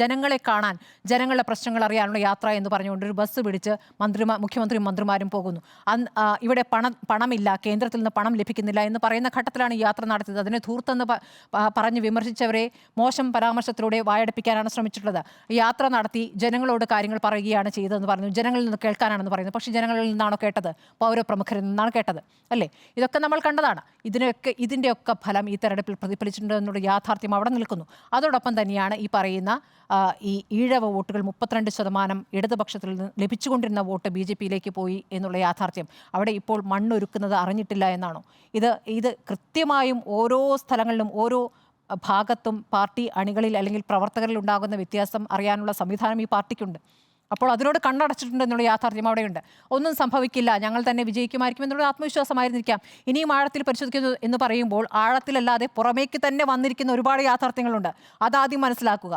ജനങ്ങളെ കാണാൻ, ജനങ്ങളുടെ പ്രശ്നങ്ങൾ അറിയാനുള്ള യാത്ര എന്ന് പറഞ്ഞുകൊണ്ട് ഒരു ബസ് പിടിച്ച് മുഖ്യമന്ത്രിയും മന്ത്രിമാരും പോകുന്നു. ഇവിടെ പണമില്ല, കേന്ദ്രത്തിൽ നിന്ന് പണം ലഭിക്കുന്നില്ല എന്ന് പറയുന്ന ഘട്ടത്തിലാണ് ഈ യാത്ര നടത്തിയത്. അതിനെ ധൂർത്തെന്ന് പറഞ്ഞ് വിമർശിച്ചവരെ മോശം പരാമർശത്തിലൂടെ വായടപ്പിക്കാനാണ് ശ്രമിച്ചിട്ടുള്ളത്. യാത്ര നടത്തി ജനങ്ങളോട് കാര്യങ്ങൾ പറയുകയാണ് ചെയ്തതെന്ന് പറഞ്ഞു. ജനങ്ങളിൽ നിന്ന് കേൾക്കാനാണെന്ന് പറയുന്നത്. പക്ഷേ ജനങ്ങളിൽ നിന്നാണോ കേട്ടത്? പൗരപ്രമുഖരിൽ നിന്നാണ് കേട്ടത്, അല്ലേ? ഇതൊക്കെ നമ്മൾ കണ്ടതാണ്. ഇതിൻ്റെയൊക്കെ ഫലം ഈ തെരഞ്ഞെടുപ്പിൽ പ്രതിഫലിച്ചിട്ടുണ്ട് എന്നുള്ള യാഥാർത്ഥ്യം അവിടെ നിൽക്കുന്നു. അതോടൊപ്പം തന്നെയാണ് ഈ പറയുന്ന ഈ ഈഴവ വോട്ടുകൾ 32% ഇടതുപക്ഷത്തിൽ നിന്ന് ലഭിച്ചുകൊണ്ടിരുന്ന വോട്ട് BJPയിലേക്ക് പോയി എന്നുള്ള യാഥാർത്ഥ്യം അവിടെ ഇപ്പോൾ മണ്ണൊരുക്കുന്നത് അറിഞ്ഞിട്ടില്ല എന്നാണോ? ഇത് കൃത്യമായും ഓരോ സ്ഥലങ്ങളിലും ഓരോ ഭാഗത്തും പാർട്ടി അണികളിൽ അല്ലെങ്കിൽ പ്രവർത്തകരിൽ ഉണ്ടാകുന്ന വ്യത്യാസം അറിയാനുള്ള സംവിധാനം ഈ പാർട്ടിക്കുണ്ട്. അപ്പോൾ അതിനോട് കണ്ണടച്ചിട്ടുണ്ട് എന്നുള്ള യാഥാർത്ഥ്യം അവിടെയുണ്ട്. ഒന്നും സംഭവിക്കില്ല, ഞങ്ങൾ തന്നെ വിജയിക്കുമായിരിക്കും എന്നുള്ള ആത്മവിശ്വാസമായിരുന്നിരിക്കാം. ഇനിയും ആഴത്തിൽ പരിശോധിക്കുന്നു എന്ന് പറയുമ്പോൾ ആഴത്തിലല്ലാതെ പുറമേക്ക് തന്നെ വന്നിരിക്കുന്ന ഒരുപാട് യാഥാർത്ഥ്യങ്ങളുണ്ട്. അതാദ്യം മനസ്സിലാക്കുക.